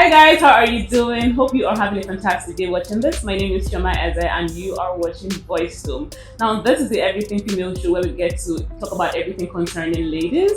Hi guys, how are you doing? Hope you are having a fantastic day watching this. My name is Shoma Eze and you are watching Voice Tone. Now this is the Everything Female show where we get to talk about everything concerning ladies.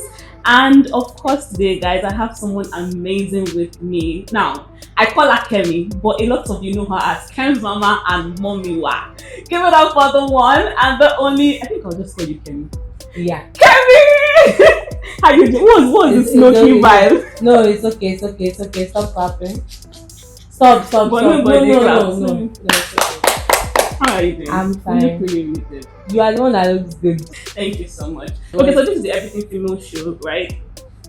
And of course today guys, I have someone amazing with me. Now, I call her Kemi, but a lot of you know her as Kem's Mama and Mummywa. Give it up for the one and the only, I think I'll just call you Kemi. Yeah. Kemi! How you doing? What's this smoky vibe? No, it's okay. Stop clapping. Stop. But No. nobody claps. It's okay. How are you doing? I'm You fine. look really, really good. You are the one that looks good. Thank you so much. Okay, so this is the Everything Female show, right?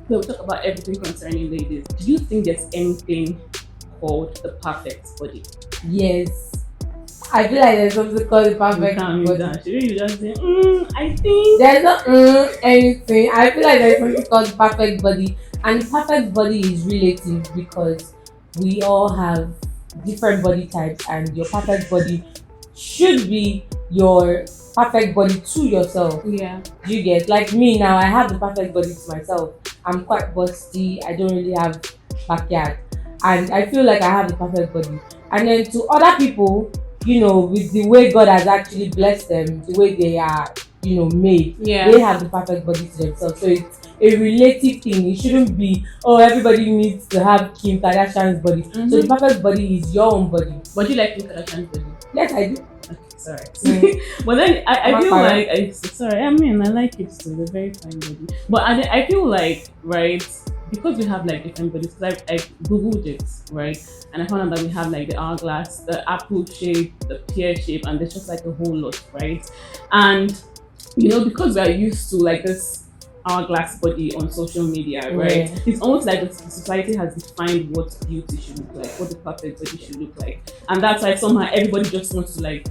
So we talk about everything concerning ladies. Do you think there's anything called the perfect body? Yes. I feel like there's something called the perfect body. Should you just say, I think There's not anything. I feel like there's something called the perfect body. And the perfect body is relative because we all have different body types and your perfect body should be your perfect body to yourself. yeah. You get like me now, I have the perfect body to myself. I'm quite busty, I don't really have backyard. And I feel like I have the perfect body. And then to other people, you know, with the way God has actually blessed them, the way they are, you know, made, Yeah. they have the perfect body to themselves. So it's a relative thing. It shouldn't be, oh, everybody needs to have Kim Kardashian's body. So the perfect body is your own body. But you like Kim Kardashian's body? Yes, I do. Okay, sorry. But then I feel Mama. like I mean I like it too. They're very fine body. But I feel like because we have like different bodies. Because I googled it and I found out that we have like the hourglass, the apple shape, the pear shape, and there's just like a whole lot, right? And you know, because we are used to like this hourglass body on social media, right? Yeah. It's almost like the society has defined what beauty should look like, what the perfect body should look like, and that's why somehow everybody just wants to like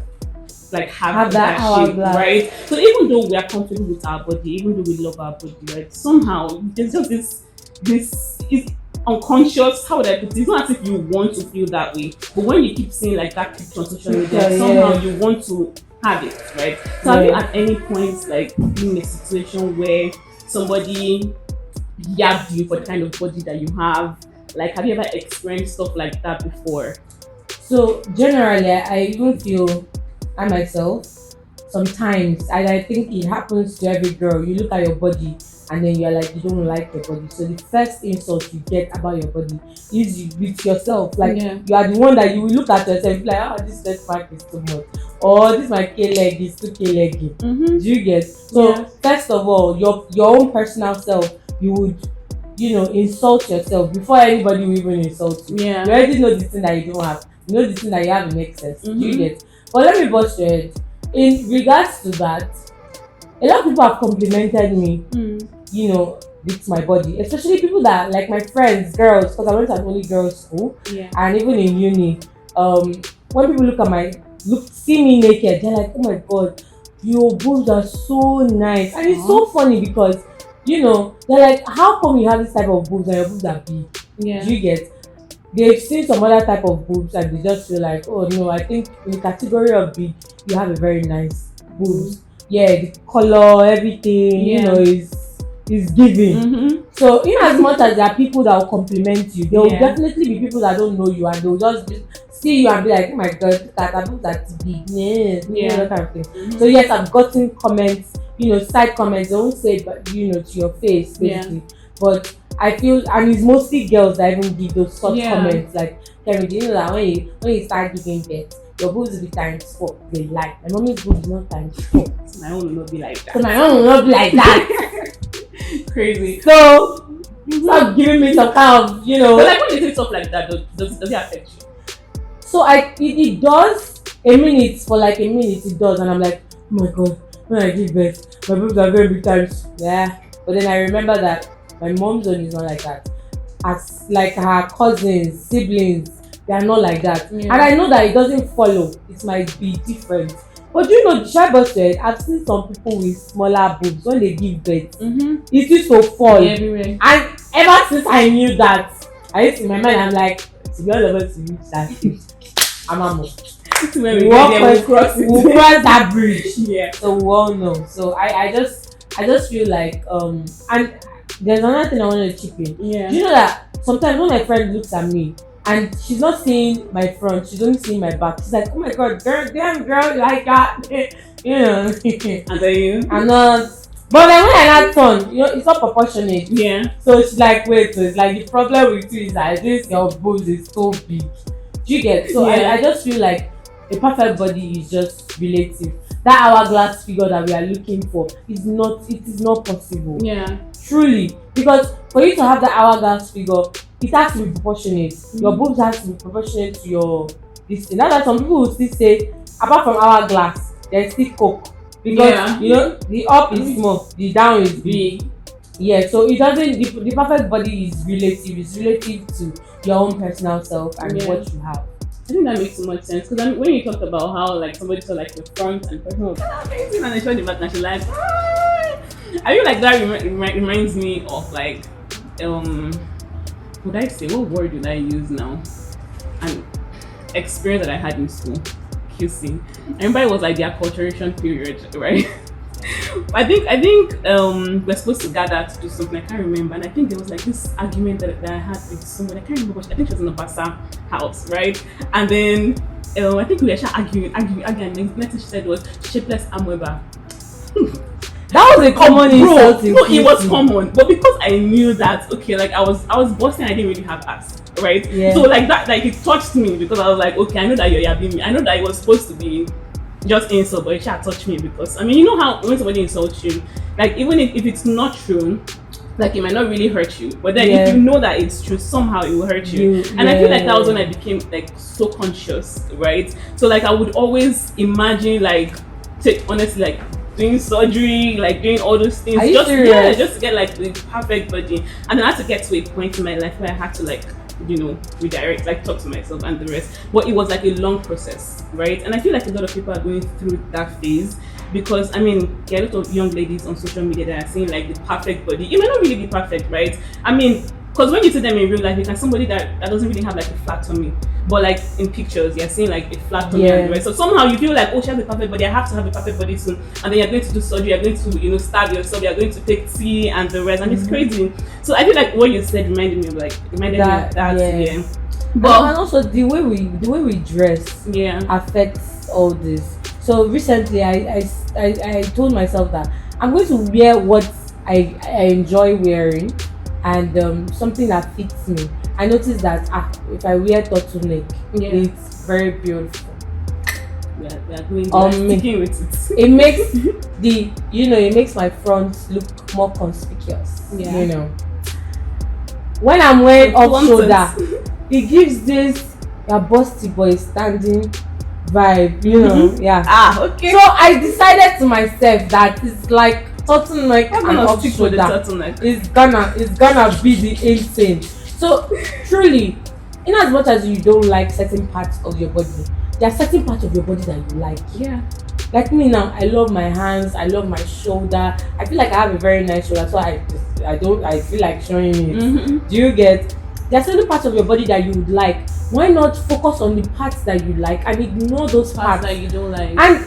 have that shape, hourglass. right? So even though we are comfortable with our body, even though we love our body, right? Somehow there's just this is unconscious. How would I put it? It's not as if you want to feel that way, but when you keep seeing like that picture on social media, Yeah. somehow you want to have it, right? So have you at any point like been in a situation where somebody yabbed you for the kind of body that you have? Like, have you ever experienced stuff like that before? So generally, I even feel I myself sometimes, and I think it happens to every girl. You look at your body and then you're like, you don't like your body. So the first insult you get about your body is you with yourself. Like you are the one that you will look at yourself like, oh, this leg pack is too much, or this my K leg is too K leggy. Do you get? So first of all, your own personal self, you would, you know, insult yourself before anybody will even insult you. Yeah. You already know the thing that you don't have. You know the thing that you have in excess. Do you get? But let me bust your head. In regards to that, a lot of people have complimented me, you know, with my body. Especially people that, like my friends, girls, because I went to an only girls' school. Yeah. And even in uni, when people see me naked, they're like, oh my God, your boobs are so nice. And it's so funny because, you know, they're like, how come you have this type of boobs and your boobs are big? Yeah. Do you get? They've seen some other type of boobs and they just feel like, oh no, I think in the category of big, you have a very nice boobs. Yeah, the color, everything, you know, is giving. So in as much as there are people that will compliment you, there will definitely be people that don't know you and they'll just see you and be like, oh my God, look at that boob, that's big. You know, that kind of thing. So yes, I've gotten comments, you know, side comments. They won't say it, but you know, to your face basically. But I feel, and it's mostly girls that even give those soft comments like, Kevin, do you know that when you start giving birth, your boobs will be times 4. They lie. My mommy's boobs is not times 4. So my own will not be like that. So my own will not be like that. Crazy. So stop giving me some kind of, you know. But like when you say stuff like that, does it affect you? So it does for like a minute it does, and I'm like, oh my God, when I give birth, my boobs are very big times. Yeah. But then I remember that my mom's own is not like that. As like her cousins, siblings, they are not like that. And I know that it doesn't follow. It might be different. But you know, the shy busted, I've seen some people with smaller boobs when they give birth. It used to fall. Everywhere. And ever since I knew that, I used to in my mind, I'm like, to be all of us to reach that stage, I'm a mom. We'll cross that bridge. Yeah. So we all know. So I just feel like and there's another thing I want to chip in. Yeah. Do you know that sometimes when my friend looks at me, and she's not seeing my front, she's only seeing my back. She's like, oh my god, girl, damn girl, you like that. You know. And then you. I'm not. But then when I not turn, it's not proportionate. Yeah. So she's like, wait, so it's like the problem with you is that this your boobs is so big. Do you get? So Yeah. I just feel like a perfect body is just relative. That hourglass figure that we are looking for is not. It is not possible. Yeah. Truly, because for you to have that hourglass figure, it has to be proportionate. Your boobs has to be proportionate to your this thing. That's why some people will still say, apart from hourglass, there's still coke. Because the up is small, the down is big. Yeah, so it doesn't the perfect body is relative. It's relative to your own personal self and what you have. I think that makes so much sense because when you talked about how like somebody saw like the front and person was amazing and they showed the back and she's like, I feel like that reminds me of like would I say what word did I use now? An experience that I had in school, QC. I remember it was like the acculturation period, right? I think we're supposed to gather to do something. I can't remember, and I think there was like this argument that I had with someone. I can't remember. I think she was in the Basa house, right? And then I think we were actually arguing. And the next thing she said was shapeless amoeba. That was a common insult. No, it was common, but because I knew that, okay, like I was bossing, I didn't really have ass, right? Yeah. So like that, like it touched me because I was like, okay, I know that you're yabbing me. I know that it was supposed to be just insult, but it should touch me because I mean, you know how when somebody insults you, like even if it's not true, like it might not really hurt you, but then if you know that it's true, somehow it will hurt you. And I feel like that was when I became like so conscious, right? So like I would always imagine like honestly like doing surgery, like doing all those things, just to get like the perfect body. And then I had to get to a point in my life where I had to like redirect, like talk to myself and the rest. But it was like a long process, right? And I feel like a lot of people are going through that phase because I mean there are a lot of young ladies on social media that are saying like the perfect body. It might not really be perfect, right? I mean, because when you see them in real life, you can somebody that doesn't really have like a flat tummy, but like in pictures you're seeing like a flat tummy and the rest. So somehow you feel like, oh, she has a perfect body, I have to have a perfect body soon. And then you're going to do surgery, you're going to stab yourself, you're going to take tea and the rest, and it's crazy. So I feel like what you said reminded me of that. Yeah. But and also the way we dress affects all this. So recently I told myself that I'm going to wear what I enjoy wearing and something that fits me. I noticed that if I wear turtleneck, it's very beautiful. Sticking with it. It makes it makes my front look more conspicuous. You know, when I'm wearing off shoulder, it gives this busty boy standing vibe. You know, okay. So I decided to myself that it's like turtleneck and off shoulder. It's gonna be the insane. So truly, in as much as you don't like certain parts of your body, there are certain parts of your body that you like. Yeah. Like me now, I love my hands, I love my shoulder. I feel like I have a very nice shoulder, so I feel like showing it. Do you get? There are certain parts of your body that you would like. Why not focus on the parts that you like and ignore those parts that you don't like? And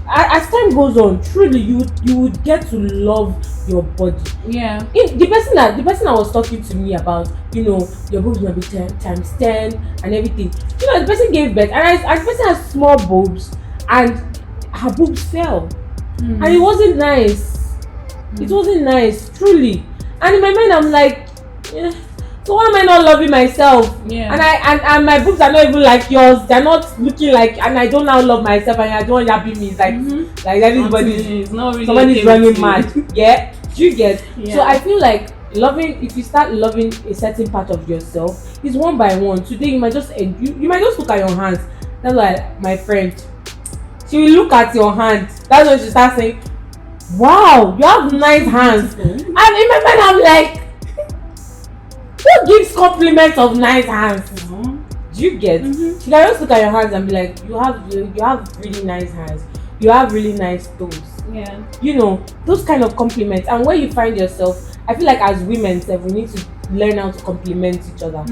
as time goes on, truly you would get to love your body. Yeah. The person that was talking to me about, your boobs will be times 10 and everything. The person gave birth and the person has small boobs and her boobs fell. And it wasn't nice. It wasn't nice, truly. And in my mind I'm like, so why am I not loving myself? Yeah. And my boobs are not even like yours. They're not looking like, and I don't now love myself, and I don't yapping me. It's like everybody's somebody's running mad. Yeah, do you get? Yeah. So I feel like if you start loving a certain part of yourself, it's one by one. Today you might just look at your hands. That's why my friend, she will look at your hands. That's when she starts saying, "Wow, you have nice hands." And in my mind I'm like, who gives compliments of nice hands? Do you get? You can just look at your hands and be like, you have really nice hands. You have really nice toes. Yeah. Those kind of compliments. And where you find yourself, I feel like as women, we need to learn how to compliment each other.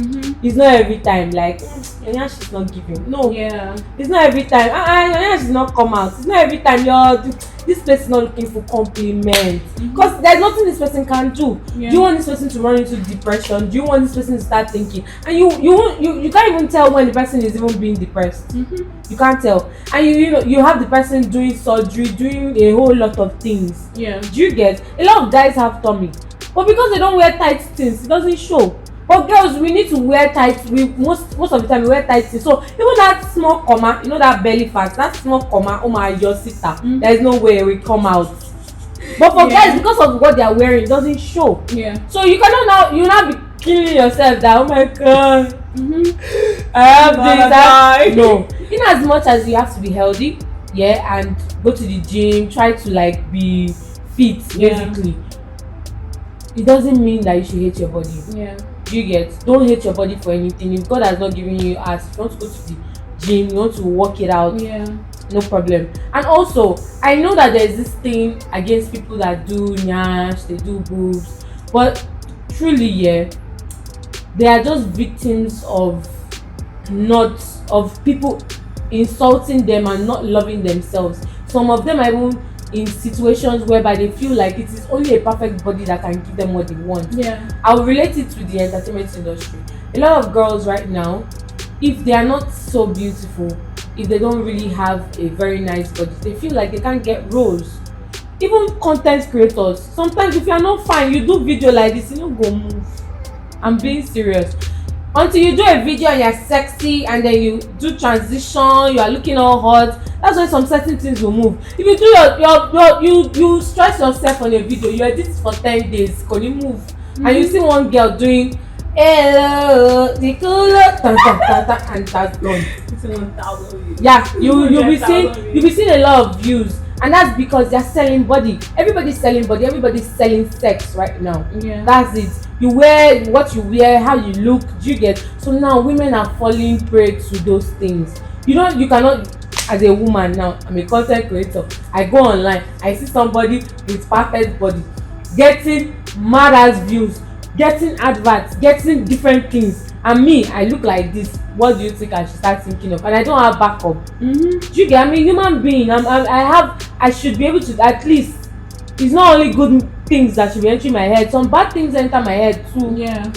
It's not every time like, your nyash is not giving. No, Yeah. it's not every time. Your nyash is not come out. It's not every time this place is not looking for compliments. Because there's nothing this person can do. Yeah. Do you want this person to run into depression? Do you want this person to start thinking? And you can't even tell when the person is even being depressed. You can't tell. And you have the person doing surgery, doing a whole lot of things. Yeah. Do you get? A lot of guys have tummy, but because they don't wear tight things, it doesn't show. But girls, we need to wear tight. We most of the time we wear tight things. So even that small comma, that belly fat, that small comma, oh my, your sister, there is no way it will come out. But for guys, because of what they are wearing, it doesn't show. Yeah. So you cannot now be killing yourself that, oh my god, I have this. No, in as much as you have to be healthy, and go to the gym, try to like be fit, basically. It doesn't mean that you should hate your body. Yeah. Do you get? Don't hate your body for anything. If God has not given you ass, if you want to go to the gym, you want to work it out, no problem. And also, I know that there's this thing against people that do nyash, they do boobs, but truly, they are just victims of people insulting them and not loving themselves. Some of them are even in situations whereby they feel like it is only a perfect body that can give them what they want. I'll relate it to the entertainment industry. A lot of girls right now, if they are not so beautiful, if they don't really have a very nice body, they feel like they can't get roles. Even content creators, sometimes if you are not fine, you do video like this, you don't go move. I'm being serious. Until you do a video and you're sexy, and then you do transition, you are looking all hot, that's when some certain things will move. If you do you stress yourself on a video, you edit it for 10 days, can you move? And you see one girl doing hello, the color, and that's gone. You'll be seeing a lot of views, and that's because they're selling body. Everybody's selling body, everybody's selling sex right now. That's it. You wear what you wear, how you look. Do you get? So now women are falling prey to those things. You cannot, as a woman now, I'm a content creator, I go online, I see somebody with perfect body getting mad ass views, getting adverts, getting different things, and me, I look like this. What do you think I should start thinking of? And I don't have backup. Do you get? I'm a human being. I should be able to, at least, it's not only good things that should be entering my head, some bad things enter my head too.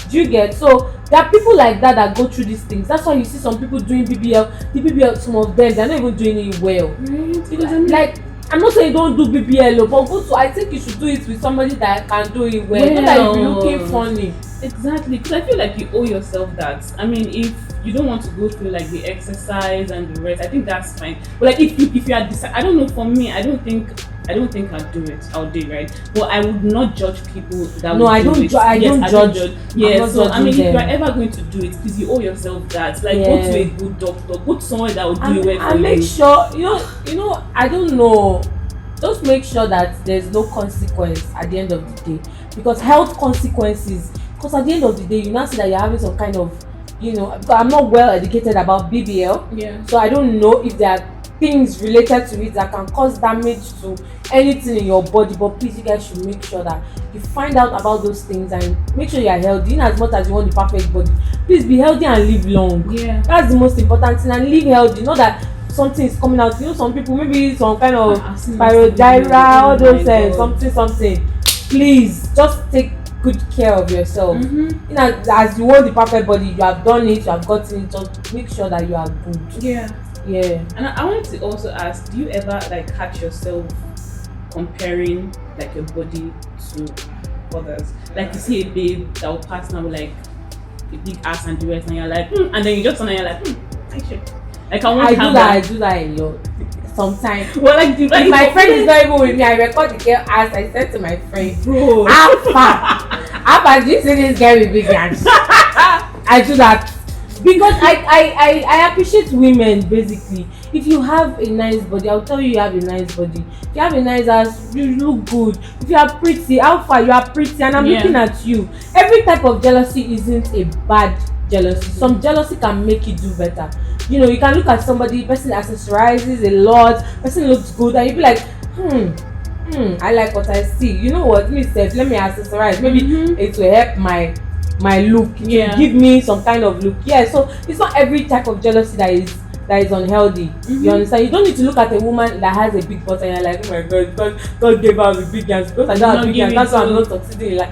Do you get? So there are people like that go through these things. That's why you see some people doing BBL. The BBL, some of them, they're not even doing it well. Like, I'm not saying don't do BBL, but I think you should do it with somebody that can do it well. Not that you'll be looking funny. Exactly, because I feel like you owe yourself that. I mean, if you don't want to go through like the exercise and the rest, I think that's fine. But like if you are I don't know, for me, I don't think I'd do it. I'll do it, right? But I would not judge people that would do it. I don't judge. Yeah, so I mean, if you're ever going to do it, please, you owe yourself that. Like, go to a good doctor, go to someone that will do it well for you. And make sure, I don't know. Just make sure that there's no consequence at the end of the day, because health consequences. Because at the end of the day, you now see that you're having some kind of, because I'm not well educated about BBL, so I don't know if there are things related to it that can cause damage to anything in your body. But please, you guys should make sure that you find out about those things and make sure you're healthy. In as much as you want the perfect body, please be healthy and live long. That's the most important thing. And live healthy, not that something is coming out. Some people, maybe some kind of spirogyra, all those something. Please just take good care of yourself. As you want the perfect body, you have done it, you have gotten it, just make sure that you are good. And I wanted to also ask, do you ever like catch yourself comparing like your body to others? Like you see a babe that will pass now with like a big ass and the rest, and you're like, and then you just turn and you're like, I should. Like I do that a lot. Sometimes. Well, like if my friend is not even with me, I record the girl ass. I said to my friend, bro, how far do you see this girl with big ass? I do that because I appreciate women. Basically, if you have a nice body, I'll tell you have a nice body. If you have a nice ass, you look good. If you are pretty, how far you are pretty, and I'm looking at you. Every type of jealousy isn't a bad jealousy. Some jealousy can make you do better. You can look at somebody, person accessorizes a lot, person looks good, and you be like, I like what I see. You know what? Let me accessorize. Maybe it will help my my look, it will give me some kind of look. Yeah, so it's not every type of jealousy that is unhealthy. You understand? You don't need to look at a woman that has a big butt and you're like, oh my god, God gave her a big hands, because I don't have big hands, that's why I'm not succeeding. Like,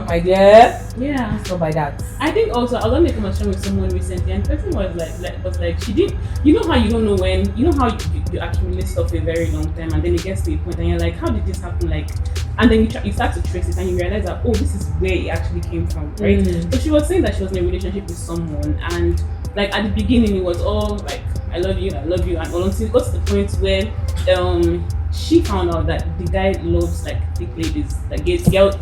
my dear. Yeah, it's not by that. I think also I was on a conversation with someone recently, and the person was like she did. You know how you don't know when, you know how you accumulate stuff for a very long time, and then it gets to a point, and you're like, how did this happen? Like, and then you start to trace it, and you realize that, oh, this is where it actually came from, right? So she was saying that she was in a relationship with someone, and like at the beginning it was all like, I love you, and all, until it got to the point where she found out that the guy loves like big ladies, like girls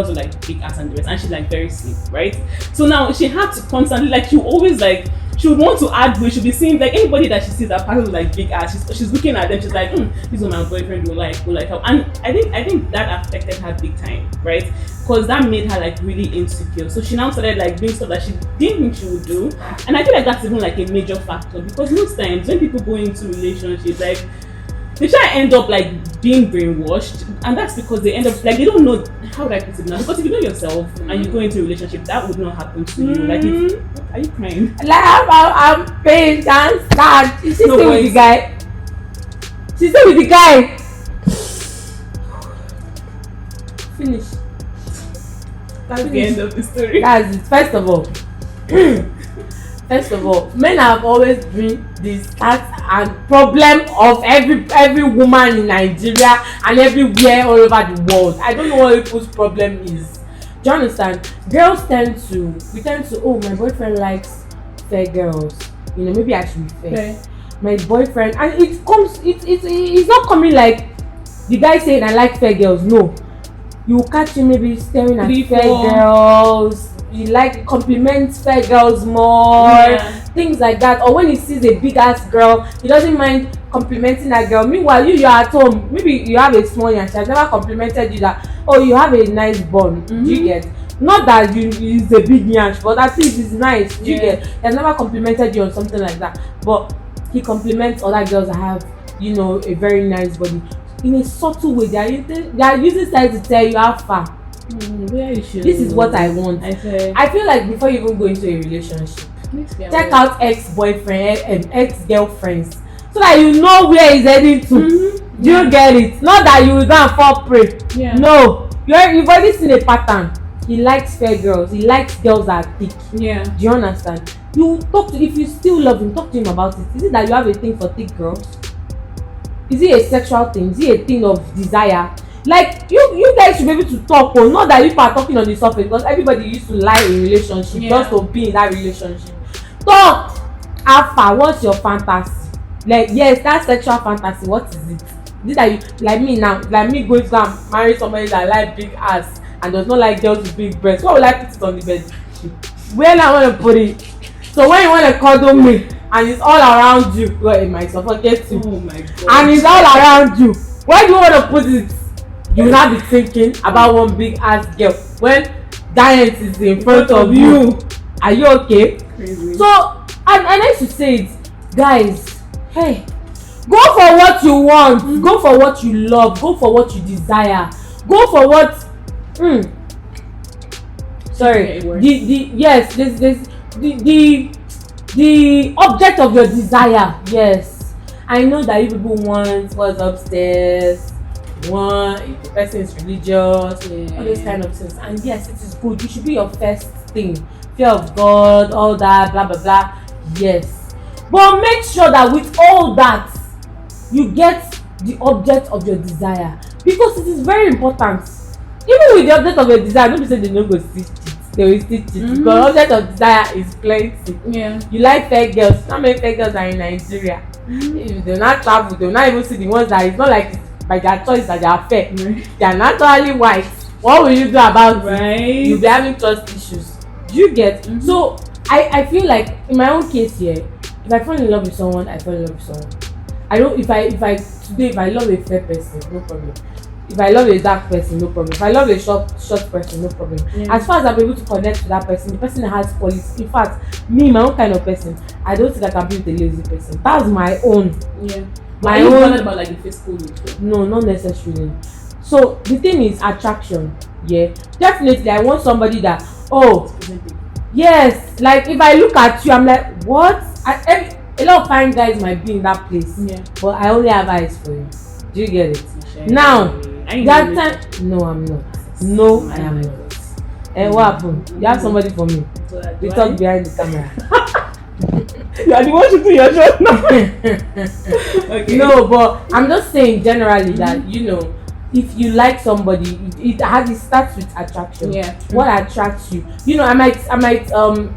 with like big ass and the rest, and she's like very slim, right? So now she had to constantly, like, she always like, she would want to add weight. She'll be seeing like anybody that she sees that person with like big ass, she's looking at them, she's like, this is what my boyfriend will like her. And I think that affected her big time, right? Because that made her like really insecure. So she now started like doing stuff that she didn't think she would do. And I feel like that's even like a major factor, because most times when people go into relationships, like, they try to end up like being brainwashed, and that's because they end up like, they don't know, how would I put it now? Because if you know yourself and you go into a relationship, that would not happen to you. Like, are you crying? Like, I'm paying and sad. She's still with the guy. She's still with the guy. Finish. That's the end of the story. That's it. First of all, men have always been the start and problem of every woman in Nigeria and everywhere all over the world. I don't know what people's problem is. Do you understand? Girls tend to, oh, my boyfriend likes fair girls. You know, maybe I should be fair. Okay. My boyfriend, and it's not coming like the guy saying I like fair girls. No, you will catch him maybe staring at fair girls. You like compliment fair girls more, things like that. Or when he sees a big ass girl, he doesn't mind complimenting that girl. Meanwhile, you're at home, maybe you have a small and she has never complimented you that, oh, you have a nice bun. Do you get? Not that is a big yansh, but at least it's nice. Do you get? He has never complimented you on something like that, but he compliments other girls that have, you know, a very nice body in a subtle way. They are using style to tell you how far. This is what I want. I feel like before you even go into a relationship, check out ex-boyfriend and ex-girlfriends, so that you know where he's heading to. Do you get it? Not that you will go and fall prey. No, you've already seen a pattern. He likes fair girls. He likes girls that are thick. Do you understand? You talk to, if you still love him, talk to him about it. Is it that you have a thing for thick girls? Is it a sexual thing? Is it a thing of desire? Like, you guys should be able to talk, or not that you are talking on the surface, because everybody used to lie in relationship just to be in that relationship. Talk. Alpha, what's your fantasy? Like, yes, that sexual fantasy, what is it? Is it that you, like me now, like me going to go and marry somebody that like big ass and does not like girls with big breasts? What will I put it on the bed? Where I want to put it? So when you want to cuddle me and it's all around you, well, it might suffocate you. Oh my god. And it's all around you, where do you want to put it? You will not be thinking about one big ass girl when giant is in front of you. Are you okay? Crazy. So, and I like to say it, guys, hey, go for what you want, go for what you love, go for what you desire, go for what sorry, the object of your desire. Yes, I know that you people want what's upstairs, if the person is religious, all those kind of things, and yes, it is good. You should be your first thing, fear of God, all that, blah blah blah. Yes, but make sure that with all that you get the object of your desire, because it is very important. Even with the object of your desire, don't be saying they no go stitch it, they will stitch it, because object of desire is plenty. You like fair girls. How many fair girls are in Nigeria? If they will not travel, they will not even see the ones that it's not like it's by their choice that they are fair. They are naturally white. What will you do about it? You'll be having trust issues. Do you get? So I feel like in my own case here, if I fall in love with someone, I fall in love with someone. I don't, if I love a fair person, no problem. If I love a dark person, no problem. If I love a short person, no problem. As far as I'm able to connect to that person, the person has qualities. In fact, me, my own kind of person, I don't think I can be with a lazy person. That's my own. My own. Are you bothered about like the physical look? No, not necessarily. So the thing is attraction. Definitely I want somebody that, Oh, yes. Like if I look at you, I'm like, what? A lot of fine guys might be in that place, Yeah. but I only have eyes for you. Do you get it? Sure. Now, I that know time, no, I'm not. No, I am not. And what happened? You have somebody for me. We talk behind the camera. You are the one shooting your shot now. Okay. No, but I'm just saying generally that if you like somebody, it starts with attraction. Yeah. True. What attracts you? I might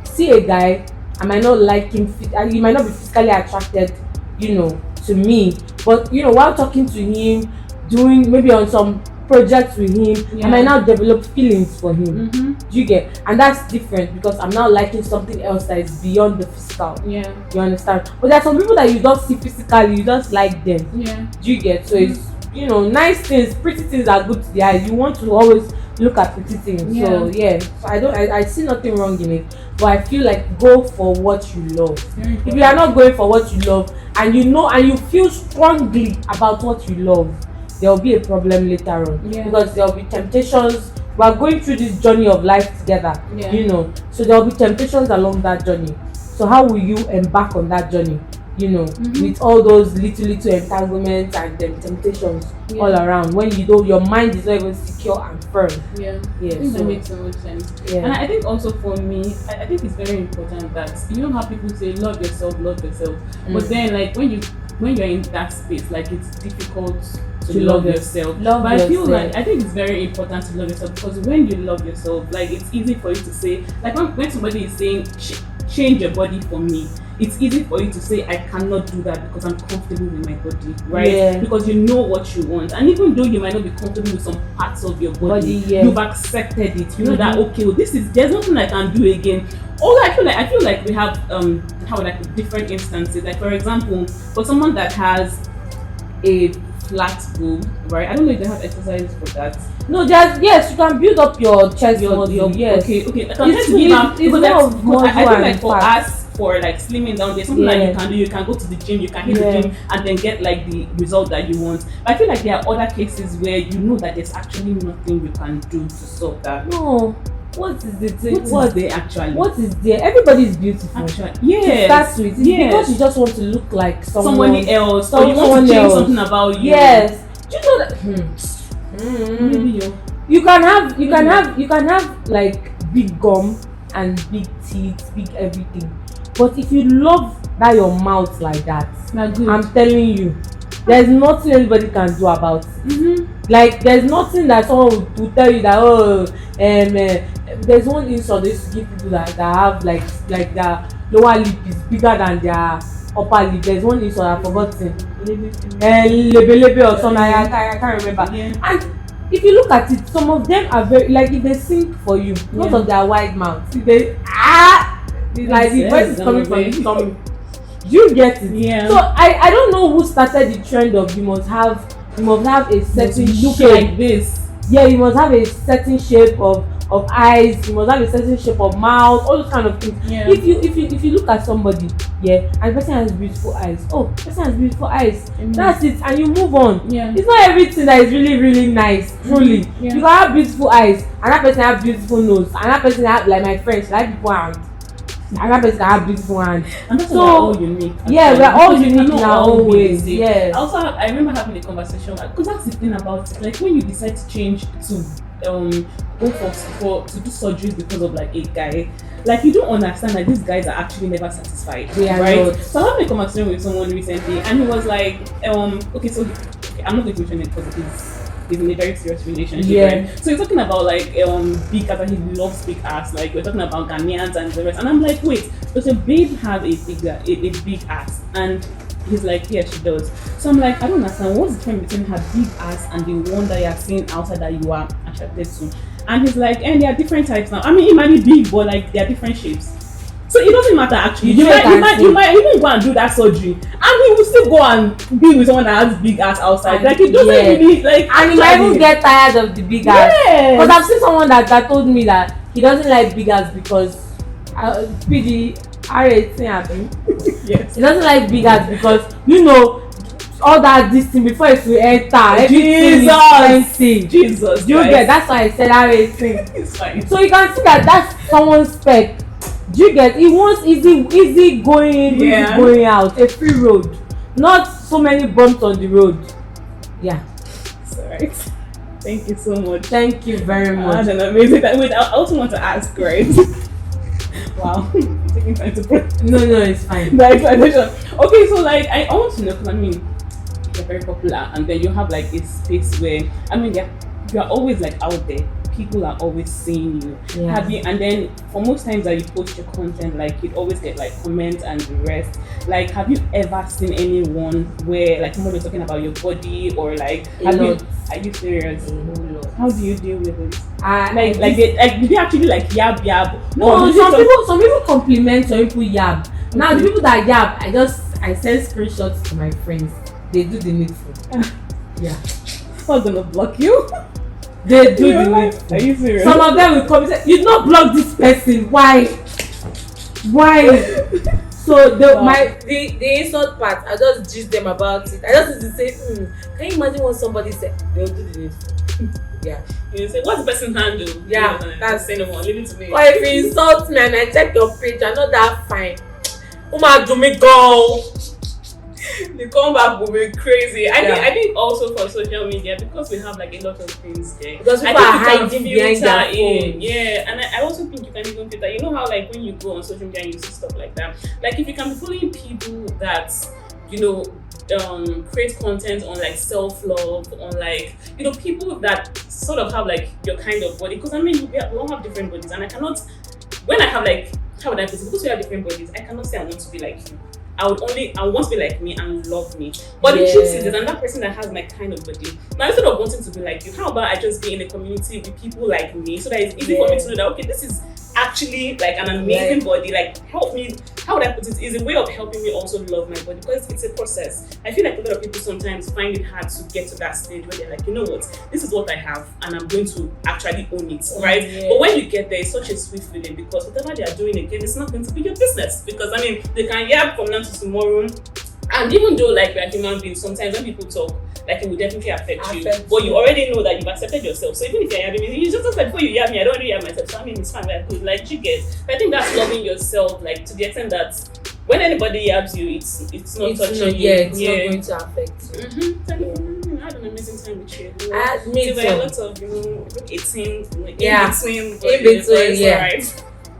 see a guy. I might not like him. He might not be physically attracted, to me. But while talking to him, doing maybe on some projects with him, I might now develop feelings for him. Do you get? And that's different because I'm now liking something else that is beyond the physical. Yeah. You understand? But there are some people that you don't see physically, you just like them. Yeah. Do you get? So it's nice things, pretty things are good to the eye. You want to always look at pretty things. Yeah. So so I see nothing wrong in it. But I feel like go for what you love. If you are not going for what you love and you feel strongly about what you love, there will be a problem later on. Yeah. Because there will be temptations. We are going through this journey of life together. Yeah. So there will be temptations along that journey. So how will you embark on that journey? With all those little entanglements and temptations all around, when your mind is not even secure and firm. Yeah. I think that makes so much sense. And I think also for me, I think it's very important that how people say love yourself, but then like when you're in that space, like it's difficult to love yourself. But I feel like I think it's very important to love yourself because when you love yourself, like it's easy for you to say, like when somebody is saying change your body for me, it's easy for you to say I cannot do that because I'm comfortable with my body, right? Yeah. Because you know what you want, and even though you might not be comfortable with some parts of your body, you've accepted it. You know that okay, well, there's nothing I can do again. Although I feel like we have different instances. Like for example, for someone that has a flat boob, right? I don't know if they have exercises for that. No, you can build up your chest muscle. Yes. Okay. It's more I feel like for us, for like slimming down, there's something that you can do. You can go to the gym, you can hit the gym, and then get like the result that you want. But I feel like there are other cases where you know that there's actually nothing you can do to solve that. No. What is the thing? What is there actually? What is there? Everybody is beautiful. Actually, to start with, because you just want to look like somebody else, or you want to change something about you. Yes. Do you know that? Maybe you can have like big gum and big teeth, big everything. But if you love that your mouth like that, I'm telling you, there's nothing anybody can do about it. Like there's nothing that someone will tell you that there's one insult they used to give people that have like their lower lip is bigger than their upper lip. There's one insult I've forgotten. Lebelebe or something. I can't remember. Yeah. And if you look at it, some of them are very like if they sing for you because of their wide mouth. If they like the voice is coming from the tummy. Do you get it? Yeah. So I don't know who started the trend of you must have a certain look shape like this. Yeah, you must have a certain shape of eyes, you must have a certain shape of mouth, all those kind of things. Yeah. If you look at somebody, and the person has beautiful eyes, person has beautiful eyes, that's it, and you move on. Yeah. It's not everything that is really really nice, truly. Yeah. You can have beautiful eyes, and that person have beautiful nose, and that person have like my friends, like people hand. And that person have beautiful hands. And that's why we're all unique. Yeah, we're all unique in our own ways. Yeah. Also, I remember having a conversation because that's the thing about it. Like when you decide to change to go to do surgery because of like a guy, like you don't understand that these guys are actually never satisfied. They are right? not. So I had a conversation with someone recently, and he was like, I'm not going to mention it because he's in a very serious relationship, right? So he's talking about like big ass, and he loves big ass. Like we're talking about Ghanaians and the rest, and I'm like, wait, does a babe have a big ass? And he's like, yeah, she does. So I'm like, I don't understand what's the difference between her big ass and the one that you're seeing outside that you are attracted to. And he's like, and there are different types now. I mean, it might be big, but like there are different shapes. So it doesn't matter actually. You might even go and do that surgery, and he will still go and be with someone that has big ass outside. Like it doesn't really like. And he might even get tired of the big ass. Because I've seen someone that told me that he doesn't like big ass because PD R18 happened. Yes. He doesn't like big ass because all that this thing before it will enter. Everything is plenty. Jesus, You get, that's why I said that way thing. It's fine. So you can see that that's someone's spec. Do you get? He wants easy going in, easy going out, a free road, not so many bumps on the road. Yeah. It's alright. Thank you so much. Thank you very much. That's an amazing time. Wait, I also want to ask, right? Wow, taking time to put No, it's fine. the explanation. Okay, so like I want to know, because I mean, you're very popular, and then you have like a space where I mean, you're always like out there. People are always seeing you. Yeah. Have you? And then for most times that you post your content, like you'd always get like comments and the rest. Like, have you ever seen anyone where like somebody talking about your body or like? Are you serious? How do you deal with it? Did you actually like yab? No, some people compliment, some people yab. Okay. Now the people that yab, I send screenshots to my friends. They do the needful. Yeah. I'm gonna block you. They do the needful. Are you serious? Some of them will come and say, "You don't block this person. Why?" So the insult part, I just gist them about it. I just need to say, can you imagine what somebody said? They'll do the needful. Yeah. You say, what's the person's handle? Yeah, that's say no more. Leave it to me. Or if you insult me and I check your page, I'm not that fine. Do me go. The comeback will be crazy. I think also for social media, because we have like a lot of things there. Because people are hiding behind their phone. Yeah, and I also think you can even filter. You know how like when you go on social media and you see stuff like that. Like if you can be following people that create content on like self-love, on like people that sort of have like your kind of body. Because I mean we all have different bodies, and I cannot. When I have like, how would I put it? Because we have different bodies, I cannot say I want to be like you. I want to be like me and love me. But the truth is, there's another person that has my kind of body. Now, instead of wanting to be like you, how about I just be in a community with people like me, so that it's easy for me to know that, okay, this is actually like an amazing body. Like, help me. How would I put it? Is a way of helping me also love my body, because it's a process. I feel like a lot of people sometimes find it hard to get to that stage where they're like, you know what, this is what I have, and I'm going to actually own it, right? Yeah. But when you get there, it's such a sweet feeling, because whatever they are doing again, it's not going to be your business. Because I mean, they can yap from now to tomorrow. And even though like we're human beings, sometimes when people talk, like it will definitely affect you. But you already know that you've accepted yourself. So even if you're yabbing me, you just like, before you yab me, I don't really yab myself. So I mean, it's fine, we're good. Like, you get. I think that's loving yourself, like to the extent that when anybody yabs you, it's not touching you. It's not going to affect you. I had an amazing time with you. Me too. There were a lot of eating, in between. Yeah. Right.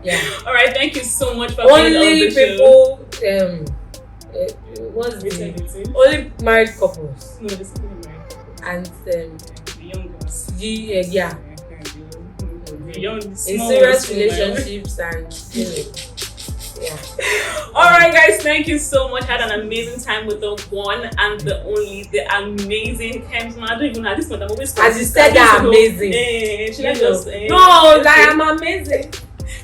Yeah. All right. Thank you so much for being on the show. What's the only married couples. No, this is only married couples. And the young girls. The young, in serious relationships and Alright guys, thank you so much. Had an amazing time with the one and the only, the amazing Kemsma. I don't even know at this point I'm always as you said that amazing. Should I just no, like I'm amazing.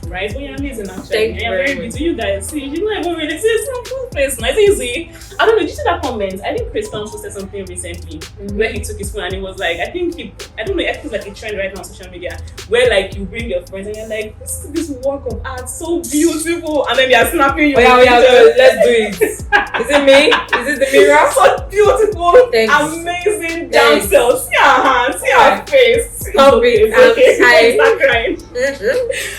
Right, but you're amazing actually. Thank you very beautiful. You guys see, you know, even really see some cool face. Nice, easy. I don't know. Did you see that comment? I think Chris Brown posted something recently where he took his phone and it was like, I think I don't know. I think it's like a trend right now on social media where like you bring your friends and you're like, this work of art so beautiful, and then they are snapping you. Oh, yeah, let's do it. Is it me? Is it the mirror? So beautiful, thanks. Amazing damn cells. See her hands, see her face. Stop it. Okay, start crying.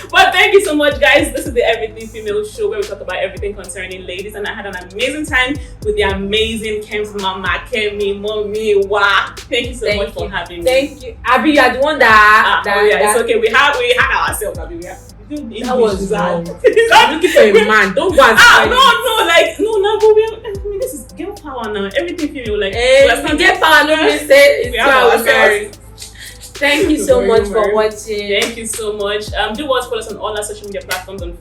But thank you so much, guys. This is the Everything Female Show where we talk about everything concerning ladies, and I had an amazing time with the amazing Kem's mama, Kemi, Mummywa. Thank you so much for having me. Thank you, Abby. You are the one that. It's okay. We had ourselves, Abby. That was wrong. I'm looking for a man. Don't go and no. This is girl power now. Everything female like. Girl power. No, we say it's our married. Thank you so much for watching. Thank you so much. Do follow us on all our social media platforms on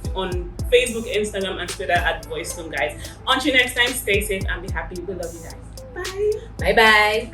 Facebook, Instagram, and Twitter at VoiceTone, guys. Until next time, stay safe and be happy. We love you guys. Bye. Bye.